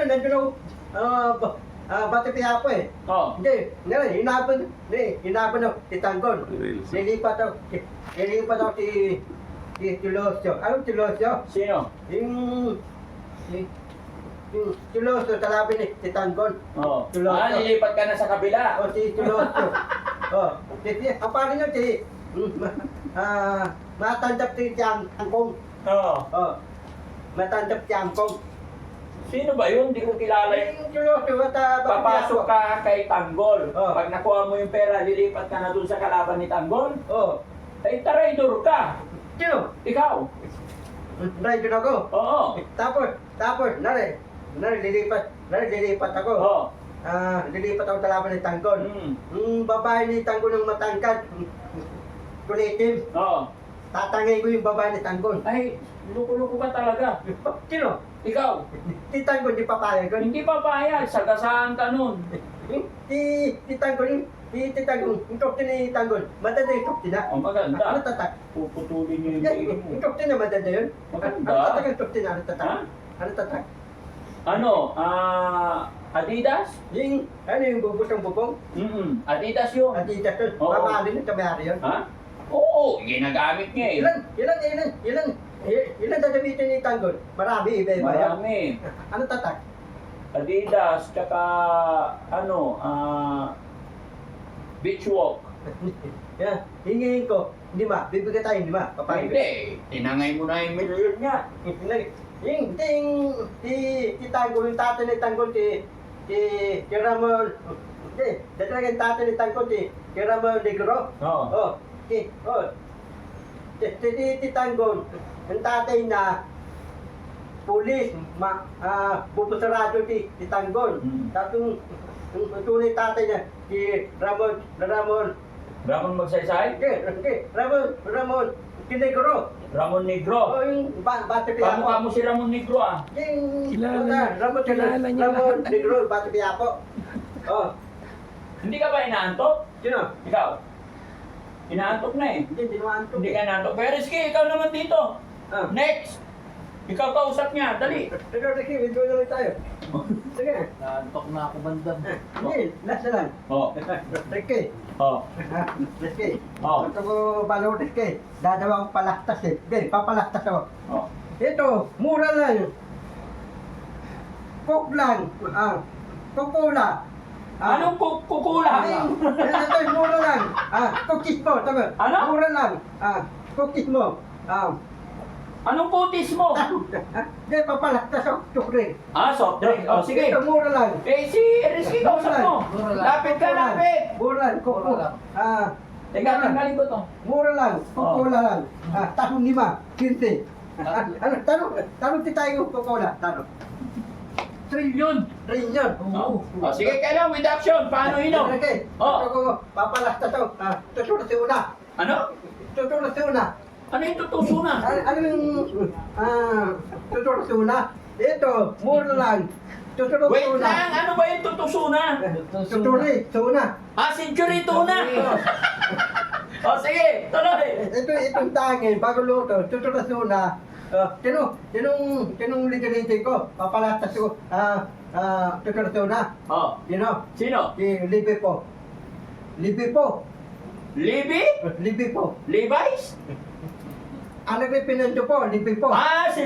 nandun ako, Bati Piapo eh. Oh. Hindi, hinabon ako si Tanggol. Nilipat ako si Tulosyo. Anong Tulosyo? Sino? Yung Tulosyo, talabi ni si Tanggol. Oh. Tulosyo. Lilipat ka na sa kabila. O, si Tulosyo. Ang pari nyo si, matandap si Angkong. Oh. Matandap si Angkong. Sino ba yun? Hindi ko kilala yun. Yung Tulosyo, Papasok ka kay Tanggol. Oh. Pag nakuha mo yung pera, lilipat ka na dun sa kalaban ni Tanggol. Oh, Ay, traidor ka. sino? Ikaw. Drive ako. Oo. Tapos, lilipat ako. Oo. Lilipat ako sa laban ni Tanggol. Yung babae ni Tanggol ng matangkad, kulitim, Oo. tatangay ko yung babae ni Tanggol. Ay, luko-luko ka talaga. Sino? Ikaw. Si Tanggol, di papayag ko. Hindi pa payag. Sagasaan ka nun. Si Tanggol, yung kopti ni Tanggol, madanda yung kopti na. Oh, maganda. Ano tatak? Puputulin niyo yung tingin mo. Yung kopti na madanda yun. Maganda. Ano tatak yung kopti na? Ano tatak? Ha? Ano tatak? Ano? Adidas? Yung bubos ng bubong? Adidas yun. Adidas yun. Oo. Mamali nun, tamayari yun. Ha? Oo, ginagamit niya eh. Ilan dadamitin ni Tanggol? Marami, iba-iba yan. Marami. Ano tatak? Adidas, tsaka beach walk. Yan, hingin ko. Hindi ma, bibigyan tayo, hindi ma. Papayag. Hindi, tinangay mo na yung milyon niya. Si Tanggol, yung tatay ni Tanggol, si Ramon. Hindi, talaga yung tatay ni Tanggol, si Ramon Negro. Oo. Si Tanggol, yung tatay na pulis, pupusarado si Tanggol. Tapos yung tunay tatay niya, si Ramon Ramon Magsaysay? Ramon Negro. Ramon Negro. Yung bata Kamukha mo si Ramon Negro ah. Kilala niya Ramon lahat. Negro, bata Piapo. Hindi ka ba inaantok? Sino? Ikaw? Inaantok na eh. Hindi naman ito. Hindi ka inaantok. Pero sige, ikaw naman dito. Next! Ikaw kausap niya, dali. Sige, medyo na lang tayo. Sige. Naantok na ako bandam. Hindi, last na lang. Oh. Ricky. Oh. Ricky. Oh. Gusto ko balo, Ricky. Dadawa ko palastas eh. Hindi, papalastas ako. Oh. Ito, mura lang. Coke lang. Coca-Cola. Anong kukula? Ito, mura lang. Cookies mo, tama. Ano? Mura lang. Cookies mo. Anong putis mo? Hindi, papalastas ako. Tukring. Soft drink. Oh, sige. Ito, mura lang. Eh, si Rizky, kausap mo. Mura lang. Lapit ka, lapit. Mura lang. Mura lang. Teka, tinggalin ko to. Mura lang. Coca-Cola lang. Tanong 5, 15. Tanong ti tayo Coca-Cola. Tanong. Trilyon! Rinyon. Sige, kailan with action. Paano inom? Okay. Oh. Ito ko, papalastas ako. Tutulog si una. Ano? Tutulog si una. Ano yung tutuso na? Ano yung tutulog si una? Ito, mura lang. Tutulog si Wait una. lang, ano ba yung tutuso na? Tutulog si una. Century tuna. Sige, tuloy. Itong tangin, bago luto, tutulog si una. Tinong ligaliti ko, papalastas ko, tutulog si una. Oh, sino? Si Libby po. Libby po. Libby? Libby po. Levi's? Anak ni Pinando po, Libby po. Si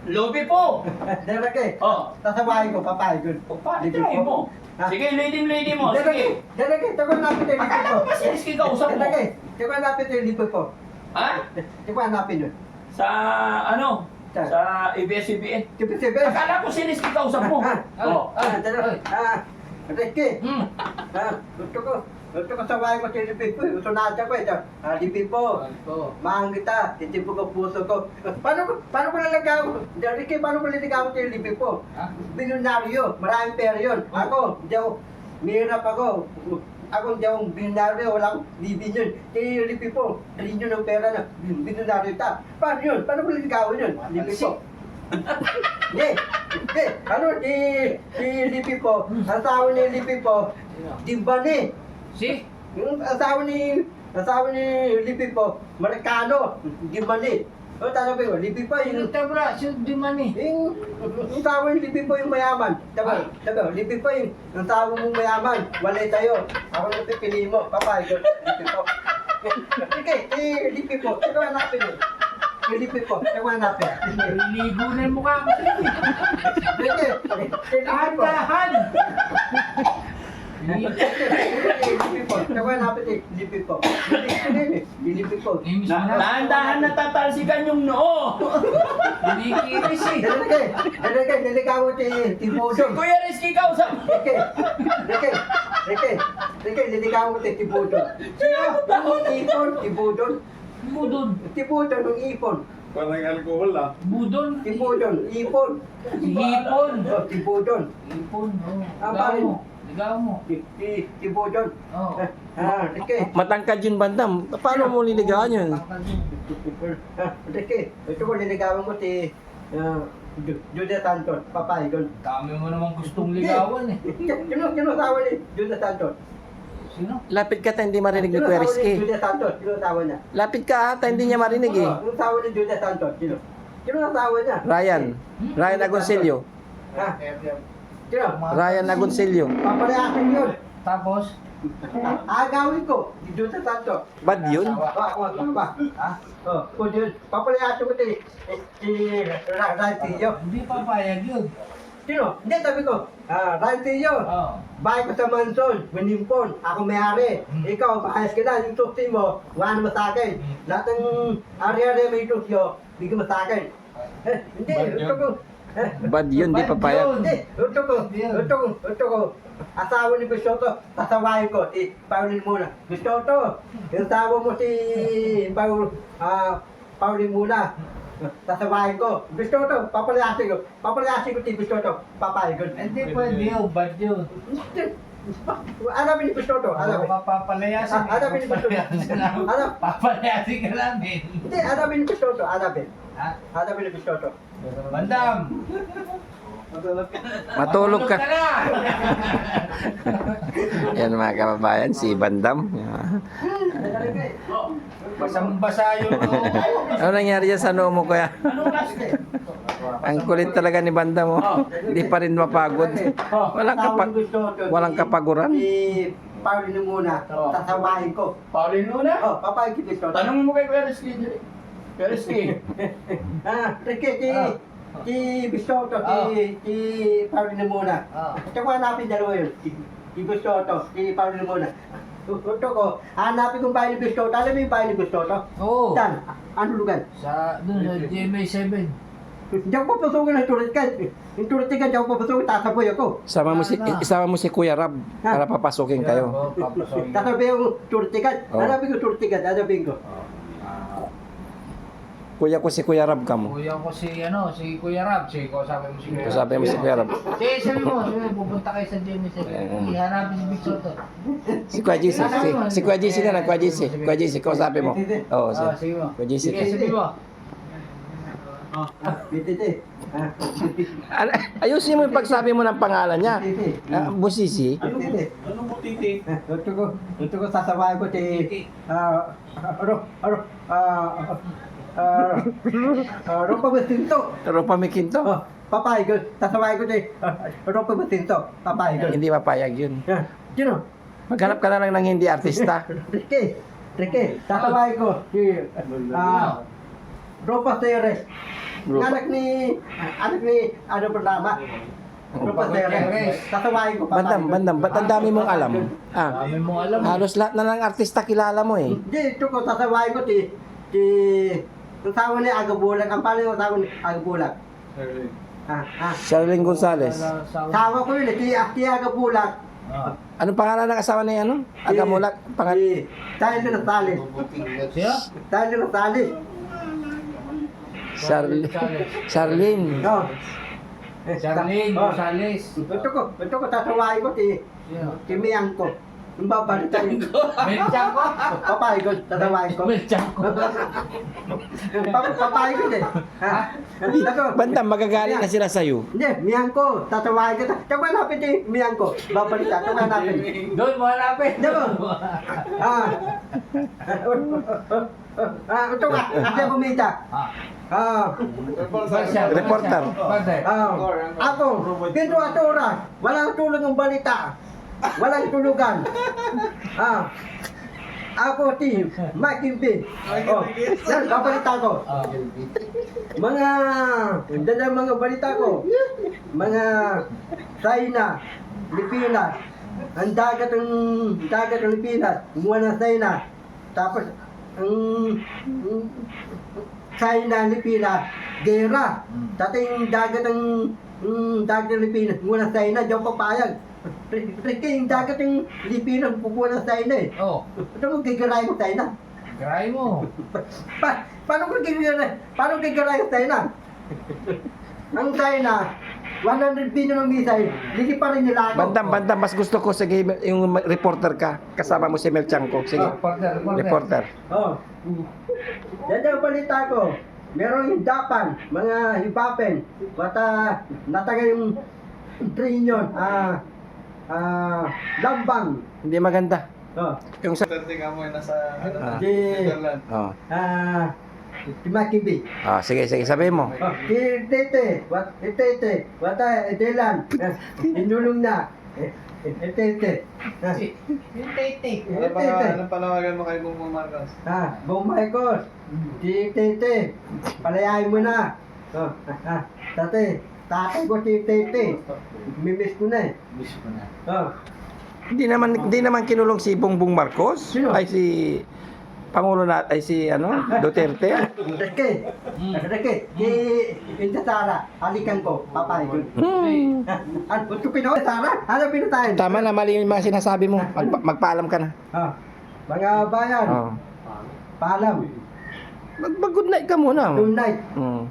Lobby po. Dalaki. Oh, Sasabahin ko, papayag ko. try mo. Sige, lady mo. Sige. Dalaki, ito ko napit yung Libby Akala po. ko ba si Rizky kausap mo? Dalaki, ito ko napit yung Libby po. Ha? Ito ko napit yun. Sa Sa ABS-CBN. Tipi-tipi. Akala ko si Rizky kausap mo. Oh. Rizky. Gusto ko sabahin ko si Libby po. Gusto natin ko ito. Libby po. Mahal kita. Titipog ang puso ko. Paano ko nalagaw? Rizky, paano ko nalagaw si Libby po? Bilyonaryo. Maraming pera yun. Ako, mahirap ako. Ako hindi akong bilyonaryo. Wala akong Libby yun. Si Libby po. Trilyon ng pera na. Bilyonaryo ta. Paano yun? Paano ko nalagaw yun? Libby po. Hindi. Ano si Libby po? Asawa ni Libby po. Timbani. Yung asawa ni Libby po, Marikano, di mali. O, sabi ko, lipi po yung... Ito bra, shoot di man eh. Yung tao yung lipi po yung mayaman. Sabi, lipi po yung tao mong mayaman. Walay tayo. Ako na pipili mo. Papay ko, lipi po. Sige, lipi po. Sige, hanapin mo. Yung lipi po. Sige, hanapin. Ligo na yung mukha ko. Sige, Dahan-dahan! lipi po. Sige, hanapin eh. Lipi po. Lipi po. Imis mo na. Dahan-dahan natatalsikan yung noo. Binikiris eh. Niligaw ko si Tibudo. Kuya Rizky, kausap. Rike, niligaw ko si Tibudo. Ipon, Tibudo. Budon. Tibudo ng ipon. Parang alcohol ah. Budon. Tipudon, ipon. Hipon. Oh, tipudon. Hipon, oh. Ah, Ligaw parin. mo. Ligaw mo. Tipudon. Oh. Rike. Matangkad yun, bandam. Paano mo liligawan yun? Rike, ito ko niligawan ko si Julia Santos, papay doon. Dami mo naman gustong ligawan eh. Sino asawa ni Julia Santos? Sino? Lapit ka tayo, hindi marinig ni Sino Kuya asawa ni Rizky. Julia Santos? Sino asawa niya? Lapit ka ata, hindi niya marinig eh. Yung asawa ni Julia Santos, sino? Sino asawa niya? Ryan. Ryan Agoncillo. Ha? Sino? Ryan Agoncillo. Papalayasin yun. Tapos? Agawin ko, si Julia Santos. Bad yun? Ba? Ha? Oh, kung yun, papalayasin ko si Rantillo. Hindi papayag yun. Sino? Hindi, sabi ko, Rantillo. Oh. Bahay ko sa mansion, manimpon, ako may-ari. Ikaw, bahayas ka na, yung tusti mo, wala naman sa akin. Lahat ng ari-ari may tusti mo, bigyan mo sa akin. Hindi, ito ko. Bad yun, di papayag. Hindi, ito ko. Asawa ni Bisoto, tasawahin ko, si Paulin muna. Bisoto, yung asawa mo si Paulin muna. Tasawahin ko. Bisoto, papalayasin ko si Bisoto, papayag ko. Hindi pwede yun, bad yun. Alamin ni Bisoto, alamin. Papapalayasin. Alamin ni Bisoto. Alam. Papalayasin ka namin. Hindi, alamin ni Bisoto, alamin. Ha? Alamin ni Bisoto. Bandam! Matulog ka. na! Yan mga kababayan, si Bandam. Basang-basa yung Ano nangyari dyan sa noo mo, Kuya? Anong klase? Ang kulit talaga ni Bandam, oh. Hindi pa rin mapagod. Walang kapaguran. Si Paulin muna, tasawahin ko. Paulin muna. Oh, papayag si Bisoto. Tanong mo kay Kuya Rizky. Kuya Rizky. Rike, si Bisoto, si Paulin muna. Ito ko hanapin dalawa yun. Si Bisoto, si Paulin muna. Ito ko, hanapin kong bahay ni Bisoto. Alam mo yung bahay ni Bisoto? Oo. Saan? Ano lugar? Doon sa GMA7. Hindi ako papasukin ng tulikan. Yung tulikan, hindi ako papasukin, tatapoy ako. Isama mo si Kuya Rab para papasukin kayo. Oo, papasokin. Tatapoy ako tulikan. Oh. Hanapin ko tulikan, hanapin ko. Kuya ko si Kuya Rab ka mo. Kuya ko si Kuya Rab. Sabi mo si Kuya Rab. Sabi mo si Kuya Rab. Sabi mo, pupunta kayo sa GMA7. Ihanapin si Big Soto. Si Kuya JC. Si Kuya JC na lang, Kuya JC. Kuya JC, kausapin mo. Oo, Oh, sige mo. Kuya JC. Sige, sabi mo. Bititi. Ayusin mo yung pagsabi mo ng pangalan niya. Busisi. Bititi. Ano mo titi? Ito ko sasabahin ko si Ropa Bastinto. Ropa Mikinto. Oh, papayag ko. Sasabahin ko si Ropa Bastinto. Papayag ko. Hindi mapayag yun. Sino? Maghanap ka na lang ng hindi artista. Rike. Sasabahin ko si Ropa Teres. Anak ni ano programa? Ropa Teres. Sasabahin ko. Bandam, ba't ang dami mong alam? Dami mong alam. Halos lahat na ng artista kilala mo eh. Hindi, ito ko sasabahin ko si asawa ni Agabulag. Ang pala yung asawa ni Agabulag. Charlene Gonzales. Asawa ko yun, si Agabulag. Anong pangalan ng asawa niya, ano? Agamulak? Si Tyler Salis. Sino? Tyler Salis. Charlene. No. Charlene Oh. Gonzales. Ito ko sasabahin ko si Miyang ko. babalitan ko. Menchang ko. Papay ko, tatawain ko. Menchang ko. Papay ko din. Ha? Nako. Bandam, magagalit na sila sa'yo. Hindi, miyan ko, tatawain kita. Tsaka hanapin din, miyan ko. Babalitan, tsaka hanapin. Doon mo hanapin. Di ba? Ito ka, hindi bumita. Reporter. Ako, dito at oras, walang tulog ng balita. Walang tulugan. Ako si Makimbi. Yan, babalita ko. Mga balita ko. Mga China, Pilipinas. Ang dagat ng Pilipinas. Umuha ng China. Tapos, China, Pilipinas. Gera. Dating dagat ng Pilipinas. Umuha ng China. Diyan papayag. Yung dagat ng Pilipinas. Pupuha ng China eh. Oh, Ito mo gigiray mo China. gray mo. Paano ko gigiray yung China? Ang China, 100 billion ng missile, hindi pa rin nila ako. Bandam, mas gusto ko, sige, yung reporter ka. Kasama mo si Melchanko. Sige, reporter. Oh. Yan ang balita ko. Meron yung Japan, mga hibapen, bata nataga yung trillion, lambang. Hindi maganda. Oh. Yung sa... Tingnan mo yun nasa Si, Netherlands. Oh. si Makimbi. Sige, sabihin mo. Oh, Tete, wata, Edelan, inulong na. Tete. Yung tete. Anong panawagan mo kay Bongbong Marcos? Bong Marcos, si Tete, palayain mo na. Tatay ko si Tete. Mimiss ko na eh. Wish ko na. Hindi naman kinulong si Bongbong Marcos. Sino? Ay si Pangulo si Duterte. Reke, Inda Sara, halikan ko, papay ko. Ano, gusto ko Sara? Ano pinutahin? Tama na, mali yung mga sinasabi mo. Magpaalam ka na. Mga bayan, Oh. paalam, Mag-good night ka muna. good night, Mm.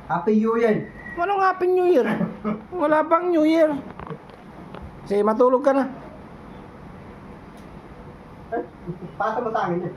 Happy New Year. Walang Happy New Year. Wala pang New Year. Sige, matulog ka na. Pasa mo sa akin yan.